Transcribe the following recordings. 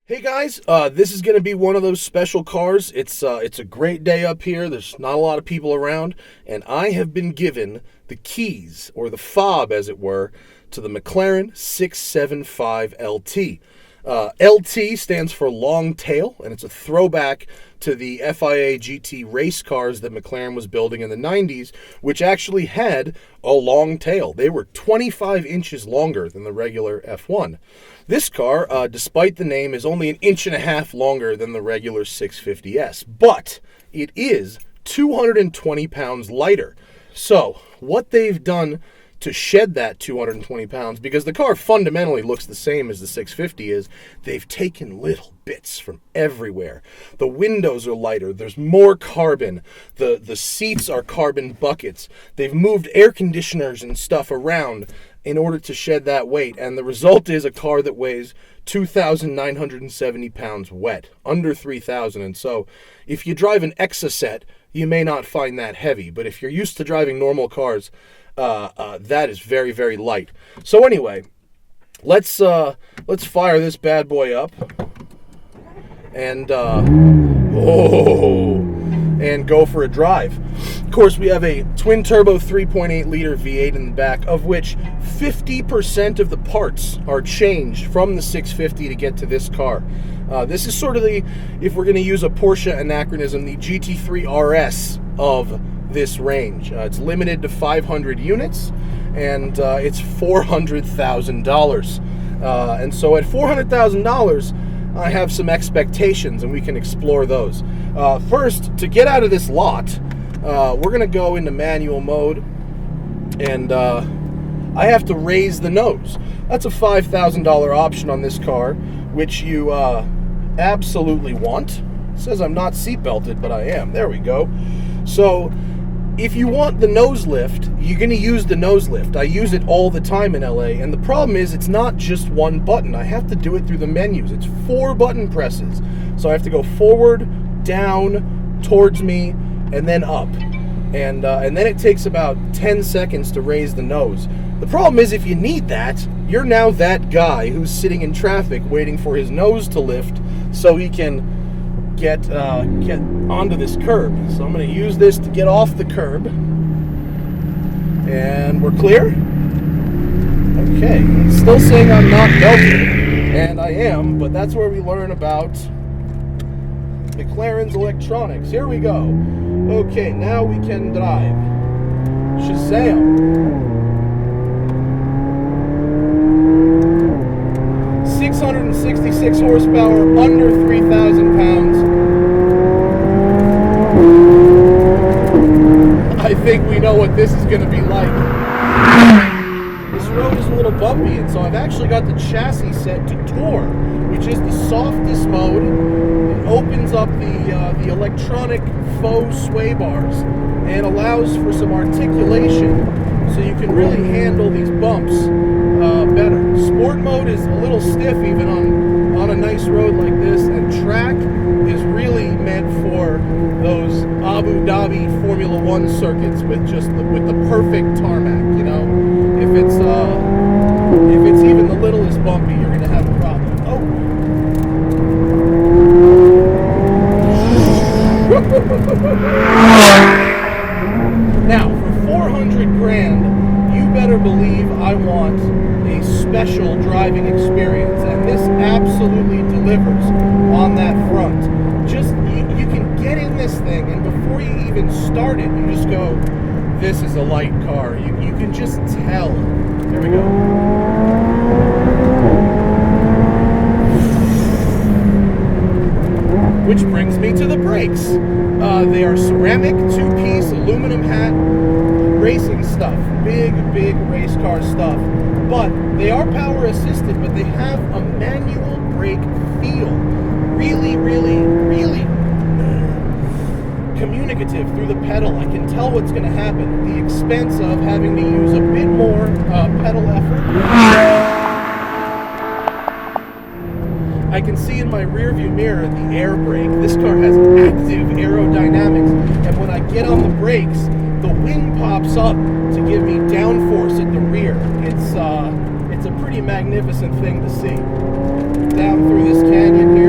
Hey guys, this is going to be one of those special cars. It's a great day up here. There's not a lot of people around, and I have been given the keys, or the fob as it were, to the McLaren 675 LT. LT stands for long tail, and it's a throwback to the FIA GT race cars that McLaren was building in the 90s, which actually had a long tail. They were 25 inches longer than the regular F1. This car, despite the name, is only an inch and a half longer than the regular 650S, but it is 220 pounds lighter. So, what they've done to shed that 220 pounds, because the car fundamentally looks the same as the 650 is, they've taken little bits from everywhere. The windows are lighter, there's more carbon, the seats are carbon buckets, they've moved air conditioners and stuff around in order to shed that weight, and the result is a car that weighs 2,970 pounds wet, under 3,000, and so if you drive an Exocet, you may not find that heavy, but if you're used to driving normal cars, that is very, very light. So anyway, let's fire this bad boy up, and and go for a drive. Of course, we have a twin-turbo 3.8-liter V8 in the back, of which 50% of the parts are changed from the 650 to get to this car. This is sort of the, if we're going to use a Porsche anachronism, the GT3 RS of this range. It's limited to 500 units, and it's $400,000. And so at $400,000, I have some expectations, and we can explore those. First, to get out of this lot, we're going to go into manual mode, and I have to raise the nose. That's a $5,000 option on this car, which you absolutely want. It says I'm not seat belted, but I am. There we go. So if you want the nose lift, you're going to use the nose lift. I use it all the time in LA, and the problem is it's not just one button. I have to do it through the menus. It's 4 button presses. So I have to go forward, down, towards me, and then up. And then it takes about 10 seconds to raise the nose. The problem is if you need that, you're now that guy who's sitting in traffic waiting for his nose to lift so he can get onto this curb. So I'm going to use this to get off the curb. And we're clear? Okay. It's still saying I'm not belted, and I am, but that's where we learn about McLaren's electronics. Here we go. Okay, now we can drive. Shazam! 666 horsepower, under 3,000 pounds. I think we know what this is going to be like. This road is a little bumpy, and so I've actually got the chassis set to Tour, which is the softest mode. It opens up the electronic faux sway bars and allows for some articulation, so you can really handle these bumps better. Sport mode is a little stiff even on a nice road like this, and track is really meant for those Abu Dhabi Formula One circuits with the perfect tarmac. You know, if it's even the littlest bumpy, you're gonna have a problem. Oh. Now, for 400 grand, you better believe I want a special driving experience, and this absolutely delivers on that front. Just, you can get in this thing, and before you even start it, you just go, this is a light car. You can just tell. There we go. Which brings me to the brakes. They are ceramic, 2-piece, aluminum hat, racing stuff. Big race car stuff. But they are power assisted, but they have a manual brake feel. Really communicative through the pedal. I can tell what's going to happen at the expense of having to use a bit more pedal effort. I can see in my rearview mirror the air brake. This car has active aerodynamics, and when I get on the brakes, the wing pops up to give me downforce at the rear. It's a pretty magnificent thing to see. Down through this canyon here.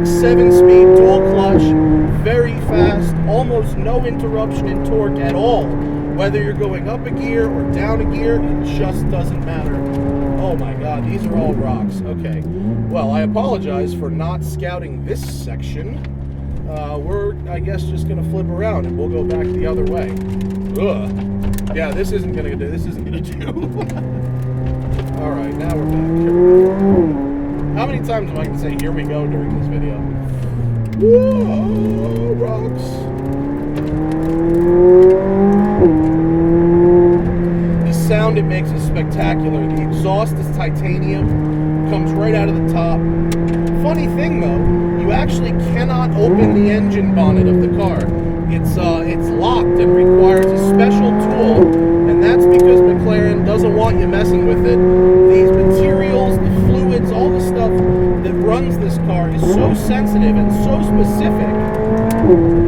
stock 7-speed dual clutch, very fast, almost no interruption in torque at all. Whether you're going up a gear or down a gear, it just doesn't matter. Oh my God, these are all rocks. Okay, well, I apologize for not scouting this section. We're, I guess, just gonna flip around and we'll go back the other way. Ugh. Yeah, this isn't gonna do. All right, now we're back. Here we go. How many times am I gonna say "here we go" during this video? Whoa, rocks! The sound it makes is spectacular. The exhaust is titanium, comes right out of the top. Funny thing though, you actually cannot open the engine bonnet of the car. It's locked and requires a special tool, and that's because McLaren doesn't want you messing with it. These materials, the fluids, all the stuff that runs this car is so sensitive and so specific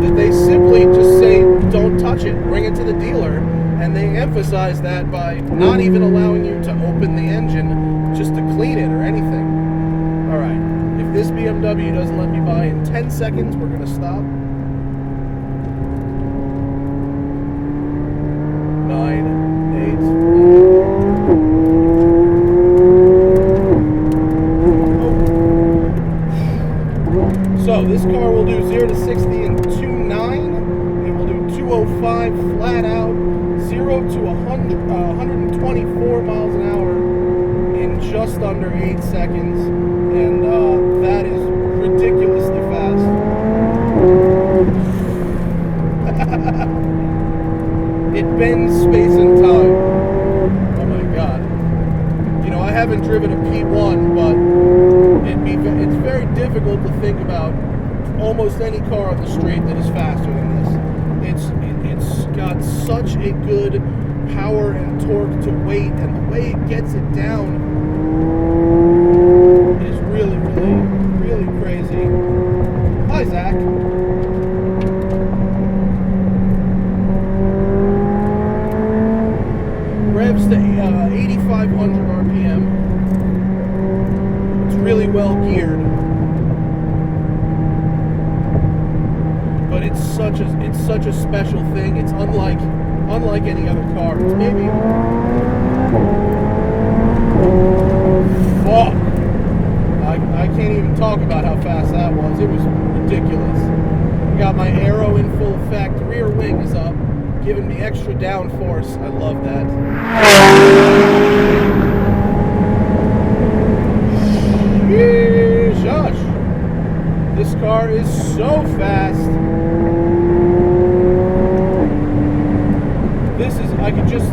that they simply just say, don't touch it, bring it to the dealer, and they emphasize that by not even allowing you to open the engine just to clean it or anything. All right, if this BMW doesn't let me by in 10 seconds, we're gonna stop. 9, 8. So this car will do 0 to 60 in 2.9. It will do 205 flat out, 0 to 124 miles an hour in just under 8 seconds, and that is ridiculously fast. It bends space and time. Oh my God. You know, I haven't driven a P1, but it's very difficult to think about almost any car on the street that is faster than this. It's got such a good power and torque to weight, and the way it gets it down is really, really, really crazy. Hi, Zach. Revs to 8,500 RPM. It's really well geared, but it's such a special thing. It's unlike any other car. It's maybe fuck. I can't even talk about how fast that was. It was ridiculous. I got my aero in full effect. Rear wing is up, giving me extra downforce. I love that. Shush! This car is so fast.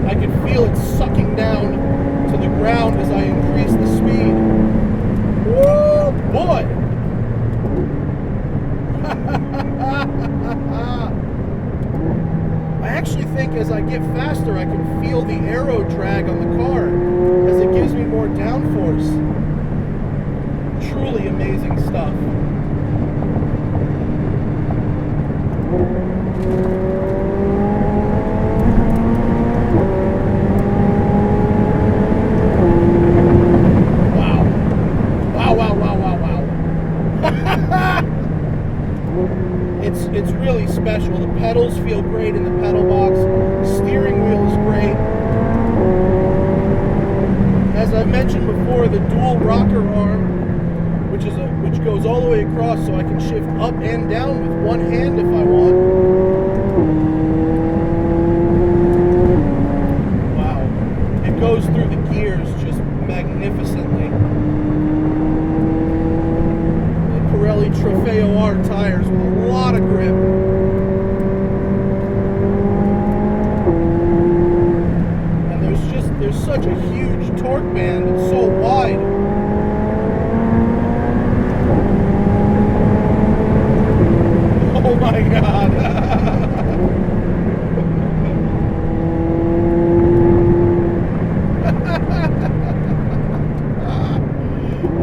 I could feel it sucking down to the ground as I increase the speed. Woo, boy! I actually think as I get faster, I can feel the aero drag on the car as it gives me more downforce. Truly amazing stuff. It's really special. The pedals feel great in the pedal box. The steering wheel is great. As I've mentioned before, the dual rocker arm, which goes all the way across, so I can shift up and down with one hand if I want. Wow. It goes through the gears just magnificently. Pirelli Trofeo R tires with a lot of grip. And there's such a huge torque band, it's so wide. Oh my God.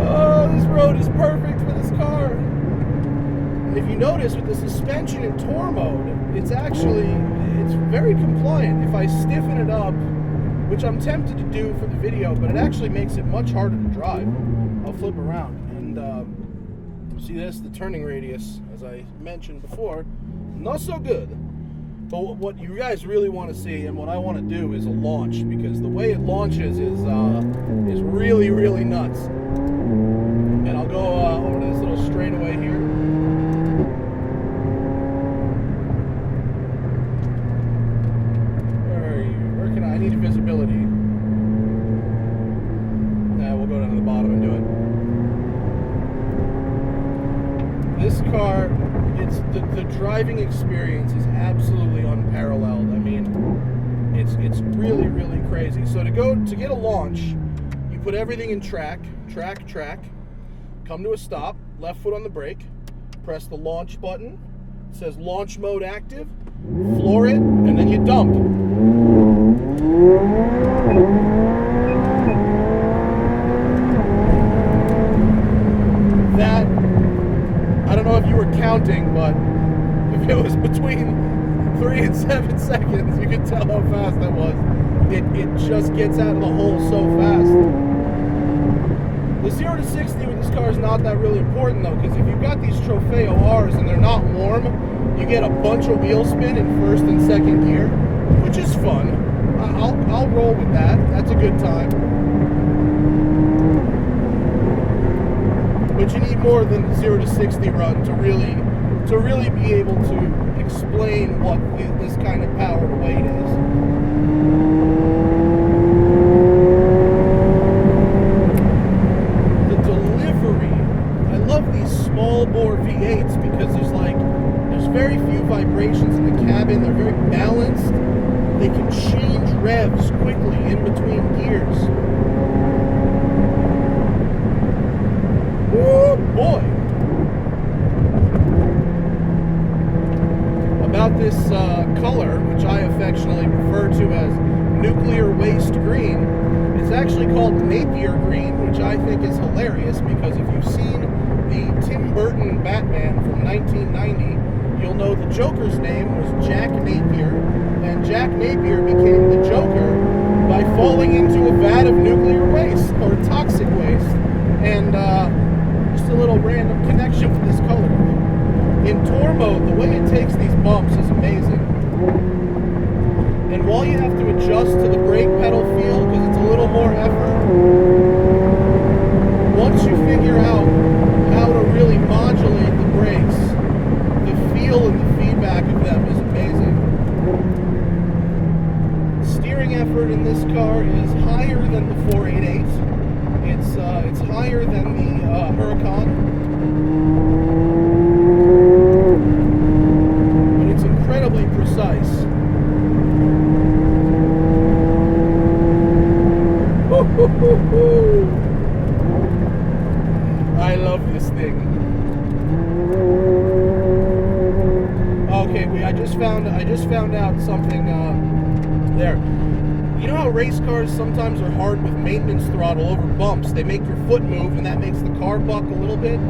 Oh, this road is perfect for this car. And if you notice with the suspension in tour mode, it's very compliant. If I stiffen it up, which I'm tempted to do for the video, but it actually makes it much harder to drive. I'll flip around and See this? The turning radius, as I mentioned before, not so good. But what you guys really want to see, and what I want to do, is a launch, because the way it launches is really, really nuts. And I'll go over to this little straightaway here. Where are you? Where can I need visibility. Nah, we'll go down to the bottom and do it. This car, the driving experience is absolutely unparalleled. I mean, it's really, really crazy. So to get a launch, you put everything in track, come to a stop, left foot on the brake, press the launch button. It says launch mode active, floor it, and then you dump. That, I don't know if you were counting, but if it was between 3 and 7 seconds, you could tell how fast that was. It just gets out of the hole so fast. The 0 to 60 with this car is not that really important though, because if you've got these Trofeo R's and they're not warm, you get a bunch of wheel spin in first and second gear, which is fun. I'll roll with that. That's a good time. But you need more than the 0 to 60 run to really be able to explain what this kind of power to weight is. The delivery, I love these small bore V8s because there's very few vibrations in the cabin. They're very balanced. They can change revs quickly in between gears. Oh boy! About this color, which I affectionately refer to as nuclear waste green, it's actually called Napier green, which I think is hilarious because if you've seen the Tim Burton Batman from 1990, you'll know the Joker's name was Jack Napier, and Jack Napier became the Joker by falling into a vat of nuclear waste, or toxic waste, and just a little random connection with this color. In tour mode, the way it takes these bumps is amazing. And while you have to adjust to the brake pedal feel, because it's a little more effort, once you figure out how to really modulate the brakes, the feel and the feedback of them is amazing. Steering effort in this car is higher than the 488. It's higher than the Huracan. But it's incredibly precise. I love this thing. Okay, I just found out something there. You know how race cars sometimes are hard with maintenance throttle over bumps? They make your foot move and that makes the car buck a little bit.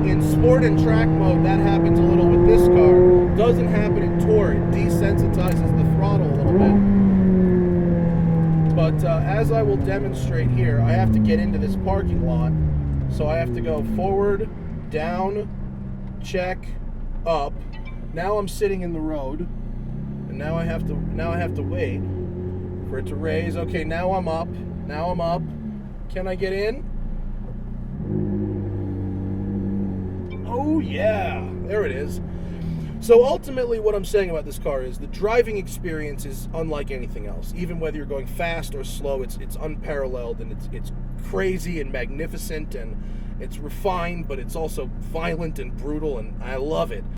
In sport and track mode, that happens a little with this car. It doesn't happen in tour. It desensitizes the throttle a little bit. But as I will demonstrate here, I have to get into this parking lot. So I have to go forward, down, check, up. Now I'm sitting in the road, and now I have to wait for it to raise. Okay, now I'm up. Can I get in? Oh yeah, there it is. So ultimately what I'm saying about this car is the driving experience is unlike anything else. Even whether you're going fast or slow, it's unparalleled, and it's crazy and magnificent, and it's refined, but it's also violent and brutal, and I love it.